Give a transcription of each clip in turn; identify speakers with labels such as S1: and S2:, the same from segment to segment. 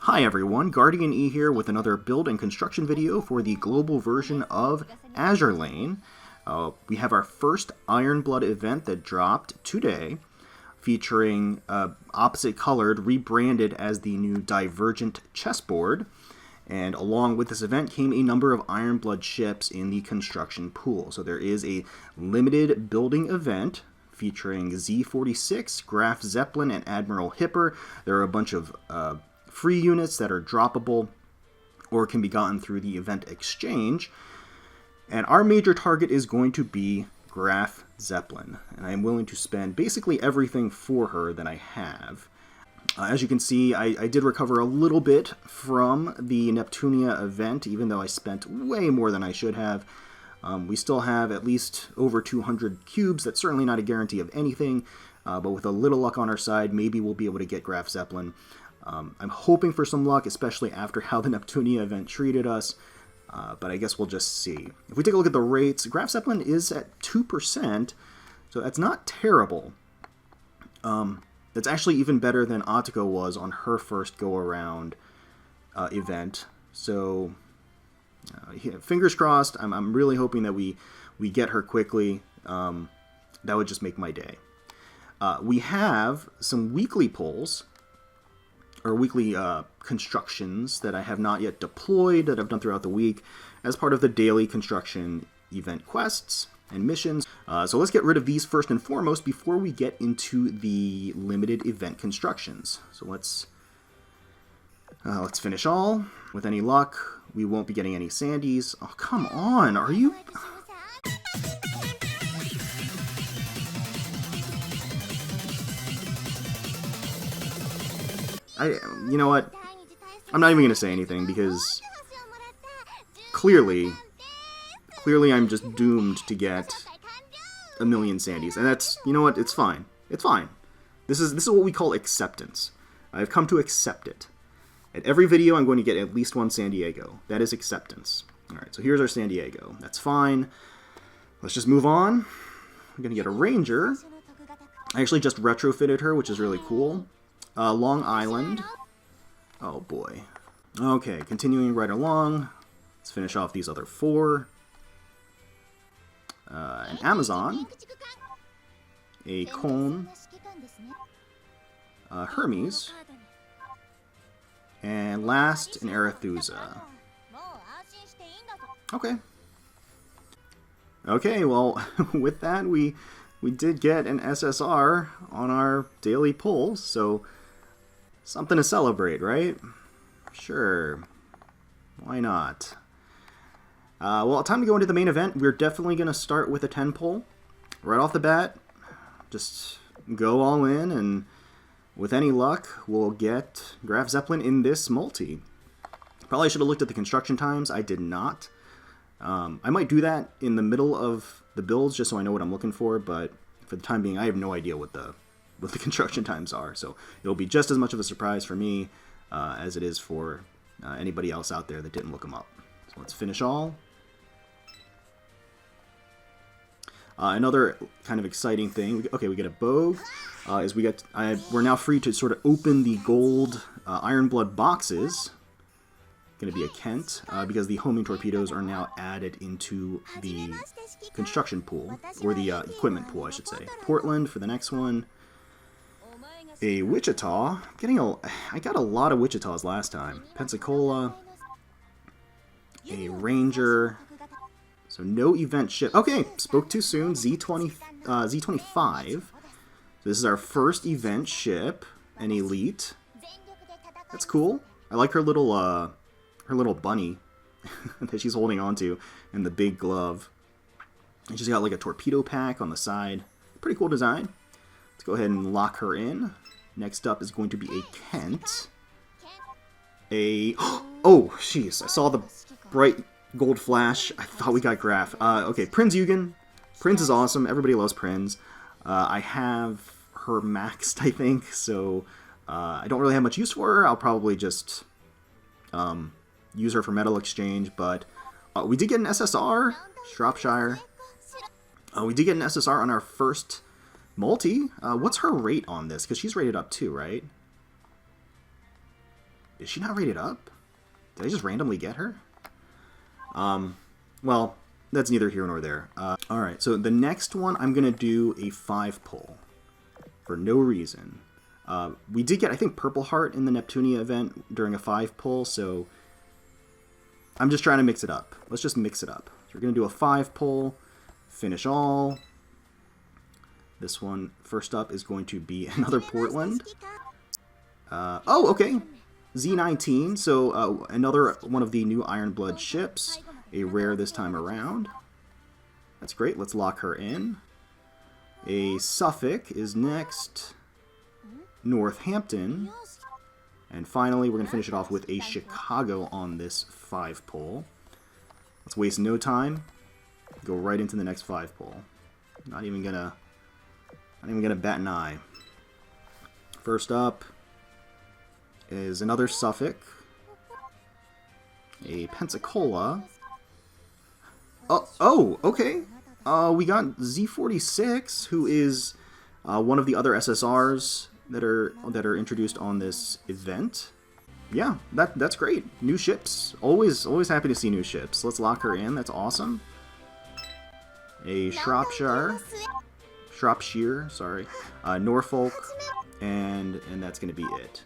S1: Hi everyone, GuardianE here with another build and construction video for the global version of Azur Lane. We have our first Iron Blood event that dropped today, featuring opposite colored, rebranded as the new Divergent Chessboard. And along with this event came a number of Iron Blood ships in the construction pool. So there is a limited building event featuring Z46, Graf Zeppelin, and Admiral Hipper. There are a bunch of free units that are droppable or can be gotten through the event exchange. And our major target is going to be Graf Zeppelin. And I am willing to spend basically everything for her that I have. As you can see, I did recover a little bit from the Neptunia event, even though I spent way more than I should have. We still have at least over 200 cubes. That's certainly not a guarantee of anything, but with a little luck on our side, maybe we'll be able to get Graf Zeppelin. I'm hoping for some luck, especially after how the Neptunia event treated us, but I guess we'll just see. If we take a look at the rates, Graf Zeppelin is at 2%, so that's not terrible. That's actually even better than Atiko was on her first go-around event, so fingers crossed. I'm really hoping that we get her quickly. That would just make my day. We have some weekly pulls, or weekly constructions that I have not yet deployed, that I've done throughout the week as part of the daily construction event quests and missions. So let's get rid of these first and foremost before we get into the limited event constructions. So let's finish all. With any luck, we won't be getting any Sandies. Oh, come on, are you... You know what? I'm not even going to say anything because clearly I'm just doomed to get a million Sandies. And that's, you know what? It's fine. It's fine. This is what we call acceptance. I've come to accept it. At every video, I'm going to get at least one San Diego. That is acceptance. Alright, so here's our San Diego. That's fine. Let's just move on. I'm going to get a Ranger. I actually just retrofitted her, which is really cool. Long Island. Oh boy. Okay, continuing right along. Let's finish off these other four. An Amazon. A Cone. Hermes. And last, an Arethusa. Okay. Okay, well, with that, we did get an SSR on our daily pulls, so something to celebrate, right? Sure. Why not? Well, time to go into the main event. We're definitely going to start with a 10 pull. Right off the bat, just go all in, and with any luck, we'll get Graf Zeppelin in this multi. Probably should have looked at the construction times. I did not. I might do that in the middle of the builds just so I know what I'm looking for, but for the time being, I have no idea what the construction times are, so it'll be just as much of a surprise for me as it is for anybody else out there that didn't look them up. So let's finish all. Another kind of exciting thing, we get a Bogue, is we're now free to sort of open the gold Iron Blood boxes. Going to be a Kent, because the homing torpedoes are now added into the construction pool, or the equipment pool, I should say. Portland for the next one. A Wichita. I got a lot of Wichitas last time. Pensacola. A Ranger. So no event ship. Okay, spoke too soon. Z25. So this is our first event ship. An Elite. That's cool. I like her little bunny that she's holding onto, and the big glove. And she's got like a torpedo pack on the side. Pretty cool design. Let's go ahead and lock her in. Next up is going to be a Kent. Oh, jeez. I saw the bright gold flash. I thought we got Graf. Okay, Prinz Eugen. Prinz is awesome. Everybody loves Prinz. I have her maxed, I think, so I don't really have much use for her. I'll probably just use her for metal exchange, but we did get an SSR. Shropshire. We did get an SSR on our first multi. What's her rate on this? Because she's rated up too, right? Is she not rated up? Did I just randomly get her? Well, that's neither here nor there. Alright, so the next one, I'm going to do a 5-pull. For no reason. We did get, I think, Purple Heart in the Neptunia event during a 5-pull, so I'm just trying to mix it up. Let's just mix it up. So we're going to do a 5-pull, finish all. This one, first up, is going to be another Portland. Oh, okay. Z19, so another one of the new Ironblood ships. A rare this time around. That's great. Let's lock her in. A Suffolk is next. Northampton. And finally, we're going to finish it off with a Chicago on this 5-pull. Let's waste no time. Go right into the next 5-pull. Not even gonna bat an eye. First up is another Suffolk. A Pensacola. Oh, okay. We got Z46, who is one of the other SSRs that are introduced on this event. Yeah, that's great. New ships. Always happy to see new ships. Let's lock her in. That's awesome. A Shropshire, sorry. Norfolk, and that's going to be it.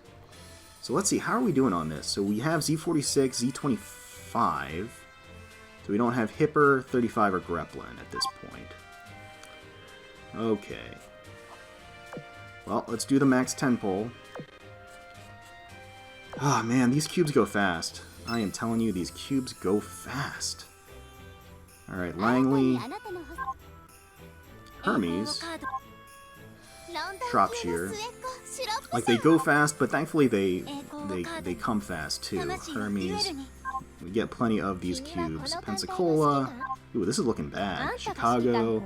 S1: So let's see, how are we doing on this? So we have Z46, Z25. So we don't have Hipper, 35, or Greppelin at this point. Okay. Well, let's do the max 10 pull. Ah, man, these cubes go fast. I am telling you, these cubes go fast. Alright, Langley. Hermes. Shropshire. Like, they go fast, but thankfully they come fast, too. Hermes. We get plenty of these cubes. Pensacola. Ooh, this is looking bad. Chicago.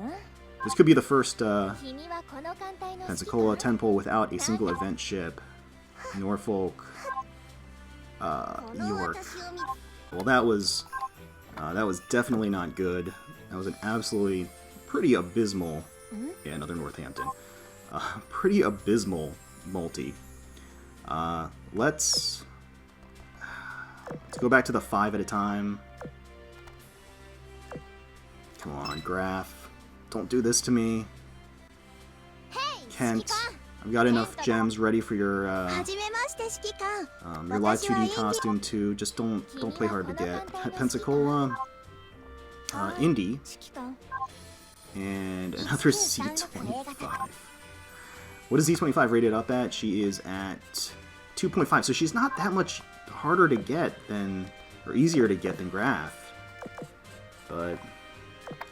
S1: This could be the first Pensacola 10-pull without a single event ship. Norfolk. York. Well, that was definitely not good. That was an absolutely pretty abysmal. Yeah, another Northampton. Pretty abysmal multi. Let's go back to the 5 at a time. Come on, Graf. Don't do this to me. Kent, I've got enough gems ready for your Live 2D costume too. Just don't play hard to get. Pensacola, Indy, and another Z25. What is Z25 rated up at? She is at 2.5, so she's not that much harder to get than, or easier to get than Graf. But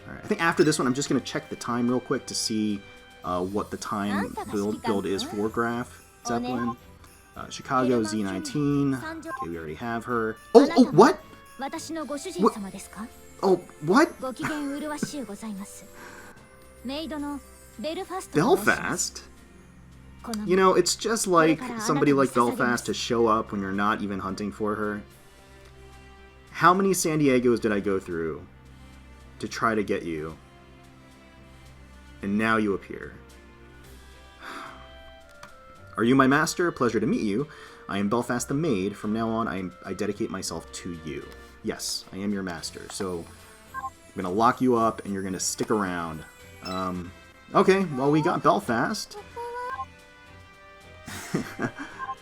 S1: alright, I think after this one, I'm just gonna check the time real quick to see what the time build is for Graf Zeppelin. Chicago Z19. Okay, we already have her. Oh, what? Oh, what? Belfast? You know, it's just like somebody like Belfast to show up when you're not even hunting for her. How many San Diegos did I go through to try to get you? And now you appear. Are you my master? Pleasure to meet you. I am Belfast the Maid. From now on, I dedicate myself to you. Yes, I am your master. So, I'm going to lock you up, and you're going to stick around. Okay, well, we got Belfast.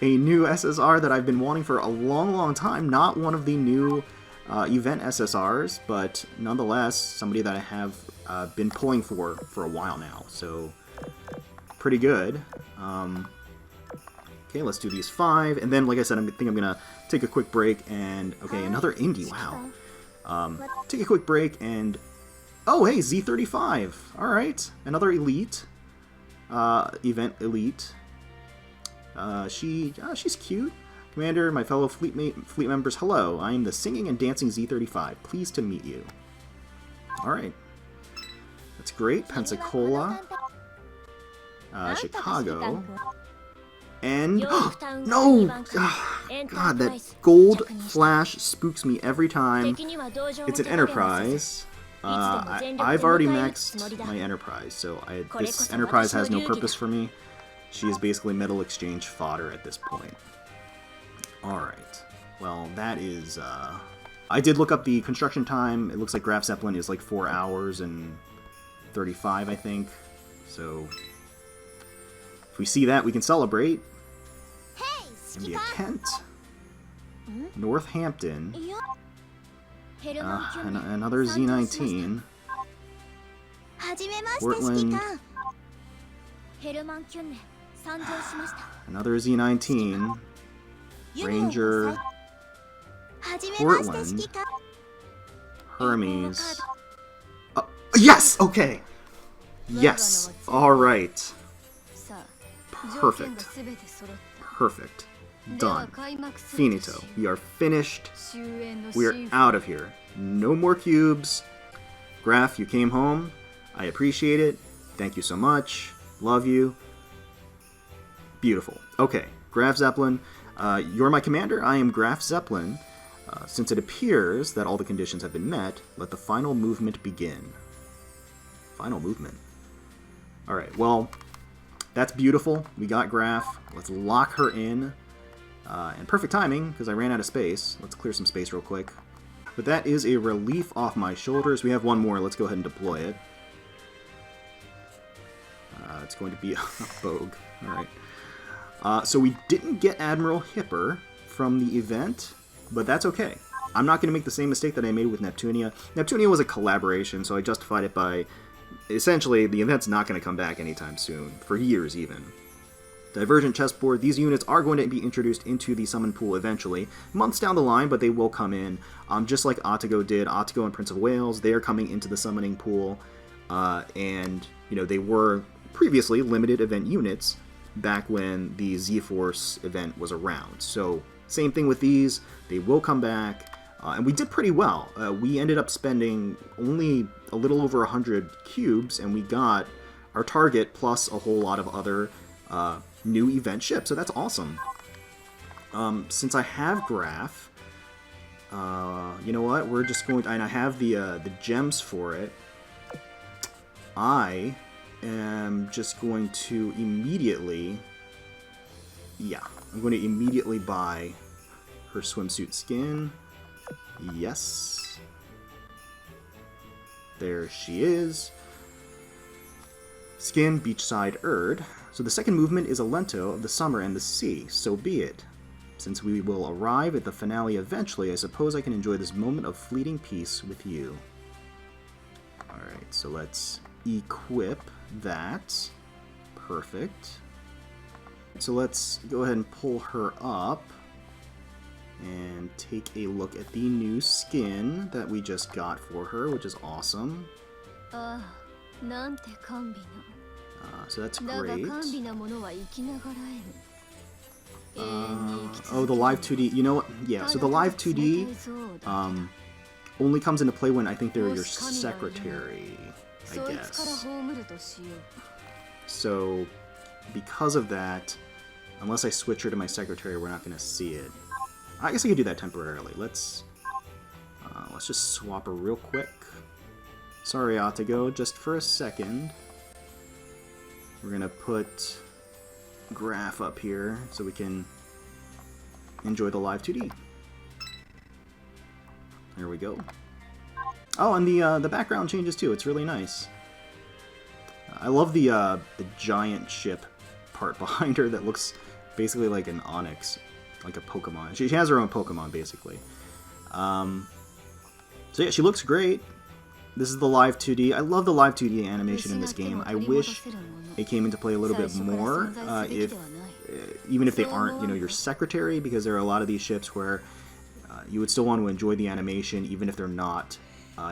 S1: A new SSR that I've been wanting for a long time. Not one of the new event SSRs, but nonetheless, somebody that I have been pulling for a while now. So, pretty good. Okay, let's do these 5, and then, like I said, I think I'm gonna take a quick break, and, okay, another Indie, wow. Take a quick break, and, oh, hey, Z35, alright, another Elite, event Elite. She's cute. Commander, my fellow fleet members, hello, I am the singing and dancing Z35, pleased to meet you. Alright, that's great. Pensacola, Chicago. And no! God, that gold flash spooks me every time. It's an Enterprise. I've already maxed my Enterprise, so this Enterprise has no purpose for me. She is basically metal exchange fodder at this point. Alright. Well, that is, I did look up the construction time. It looks like Graf Zeppelin is like 4 hours and 35, I think. So, if we see that, we can celebrate. And be a Kent. Northampton. Another Z19. Portland. Another Z19. Ranger. Portland. Hermes. Yes! Okay! Yes! Alright. Perfect. Perfect. Done. Finito. We are finished. We are out of here. No more cubes. Graf, you came home. I appreciate it. Thank you so much. Love you. Beautiful. Okay, Graf Zeppelin. You're my commander. I am Graf Zeppelin. Since it appears that all the conditions have been met, let the final movement begin. Final movement. Alright, well, that's beautiful. We got Graf. Let's lock her in. And perfect timing, because I ran out of space. Let's clear some space real quick. But that is a relief off my shoulders. We have one more. Let's go ahead and deploy it. It's going to be a Bogue. Alright. So we didn't get Admiral Hipper from the event, but that's okay. I'm not going to make the same mistake that I made with Neptunia. Neptunia was a collaboration, so I justified it by... Essentially, the event's not going to come back anytime soon. For years, even. Divergent Chessboard, these units are going to be introduced into the summon pool eventually. Months down the line, but they will come in. Just like Otago did. Otago and Prince of Wales, they are coming into the summoning pool. And, you know, they were previously limited event units back when the Z-Force event was around. So, same thing with these. They will come back. And we did pretty well. We ended up spending only a little over 100 cubes, and we got our target plus a whole lot of other new event ships, so that's awesome. Since I have Graf, you know what? We're just going to, and I have the gems for it. I am just going to immediately, I'm going to immediately buy her swimsuit skin. Yes. There she is. Skin, beachside Erd. So the second movement is a Lento of the summer and the sea. So be it. Since we will arrive at the finale eventually, I suppose I can enjoy this moment of fleeting peace with you. Alright, so let's equip that. Perfect. So let's go ahead and pull her up and take a look at the new skin that we just got for her, which is awesome. So that's great. Oh, the live 2D. You know what? Yeah, so the live 2D only comes into play when I think they're your secretary, I guess. So, because of that, unless I switch her to my secretary, we're not going to see it. I guess I could do that temporarily. Let's just swap her real quick. Sorry, Otago, just for a second. We're gonna put Graf up here so we can enjoy the live 2D. There we go. Oh, and the background changes too. It's really nice. I love the giant ship part behind her that looks basically like an Onyx. Like a Pokemon. She has her own Pokemon, basically. So yeah, she looks great. This is the live 2D. I love the live 2D animation in this game. I wish it came into play a little bit more, even if they aren't, you know, your secretary, because there are a lot of these ships where you would still want to enjoy the animation, even if they're not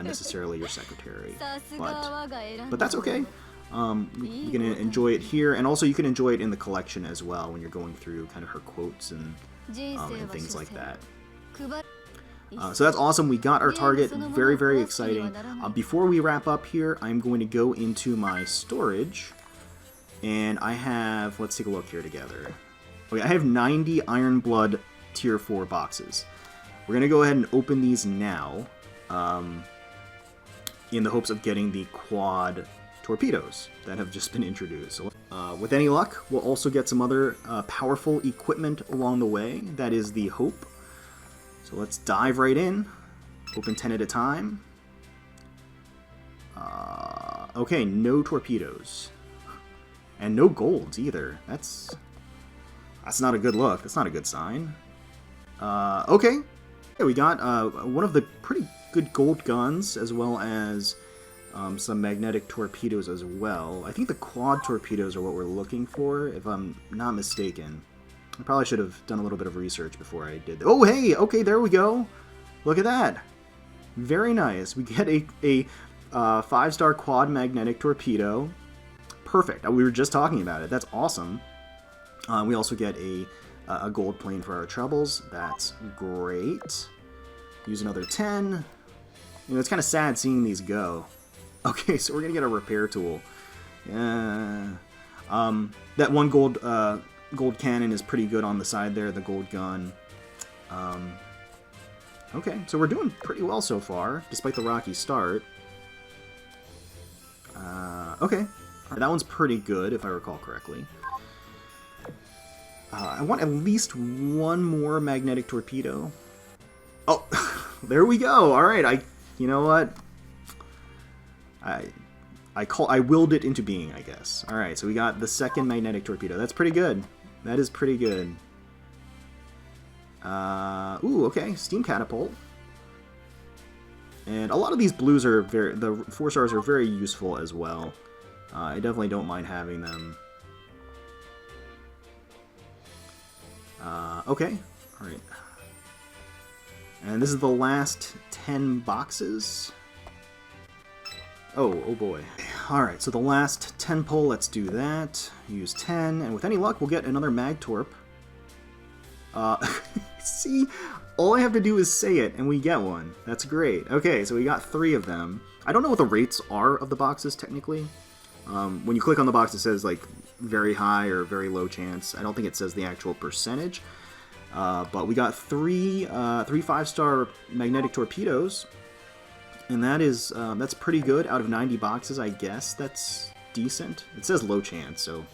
S1: necessarily your secretary. But that's okay. You can enjoy it here, and also you can enjoy it in the collection as well when you're going through kind of her quotes and things like that. So that's awesome. We got our target. Very, very exciting. Before we wrap up here, I'm going to go into my storage, and I have, let's take a look here together. Okay, I have 90 Iron Blood Tier 4 boxes. We're going to go ahead and open these now, in the hopes of getting the quad torpedoes that have just been introduced. So, with any luck, we'll also get some other powerful equipment along the way. That is the hope. So let's dive right in. Open 10 at a time. Okay, no torpedoes. And no golds either. That's not a good look. That's not a good sign. Okay. Yeah, we got one of the pretty good gold guns, as well as some magnetic torpedoes as well. I think the quad torpedoes are what we're looking for, if I'm not mistaken. I probably should have done a little bit of research before I did that. Oh, hey! Okay, there we go! Look at that! Very nice. We get a 5-star quad magnetic torpedo. Perfect. We were just talking about it. That's awesome. We also get a gold plane for our trebles. That's great. Use another 10. You know, it's kind of sad seeing these go. Okay, so we're gonna get a repair tool. That one gold cannon is pretty good on the side there. The gold gun. Okay, so we're doing pretty well so far, despite the rocky start. Okay, that one's pretty good, if I recall correctly. I want at least one more magnetic torpedo. Oh, there we go. All right, you know what? I willed it into being, I guess. All right, so we got the second magnetic torpedo. That's pretty good. That is pretty good. Ooh, okay, steam catapult. And a lot of these blues are the 4-stars are very useful as well. I definitely don't mind having them. Okay, all right. And this is the last 10 boxes. Oh boy. Alright, so the last 10 pull, let's do that. Use 10, and with any luck, we'll get another mag torp. See, all I have to do is say it, and we get one. That's great. Okay, so we got 3 of them. I don't know what the rates are of the boxes, technically. When you click on the box, it says, like, very high or very low chance. I don't think it says the actual percentage. But we got 3 5-star magnetic torpedoes. And that is, that's pretty good. Out of 90 boxes, I guess that's decent. It says low chance, so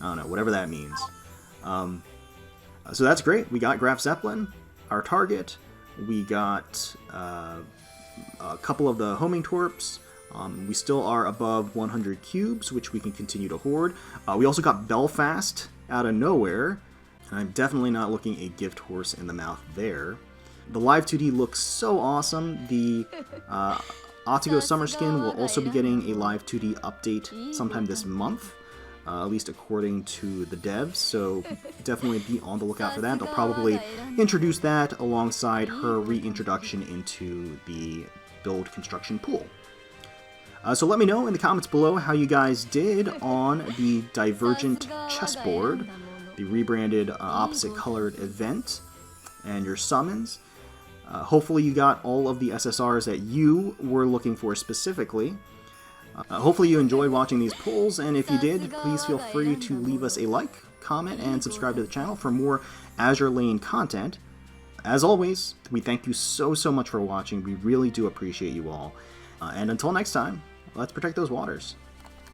S1: I don't know, whatever that means. So that's great. We got Graf Zeppelin, our target. We got a couple of the homing torps. We still are above 100 cubes, which we can continue to hoard. We also got Belfast out of nowhere. And I'm definitely not looking a gift horse in the mouth there. The Live 2D looks so awesome. The Atigo Summer Skin will also be getting a Live 2D update sometime this month, at least according to the devs, so definitely be on the lookout for that. They'll probably introduce that alongside her reintroduction into the build construction pool. So let me know in the comments below how you guys did on the Divergent Chessboard, the rebranded opposite colored event, and your summons. Hopefully you got all of the SSRs that you were looking for specifically. Hopefully you enjoyed watching these polls, and if you did, please feel free to leave us a like, comment, and subscribe to the channel for more Azur Lane content. As always, we thank you so much for watching. We really do appreciate you all. And until next time, let's protect those waters.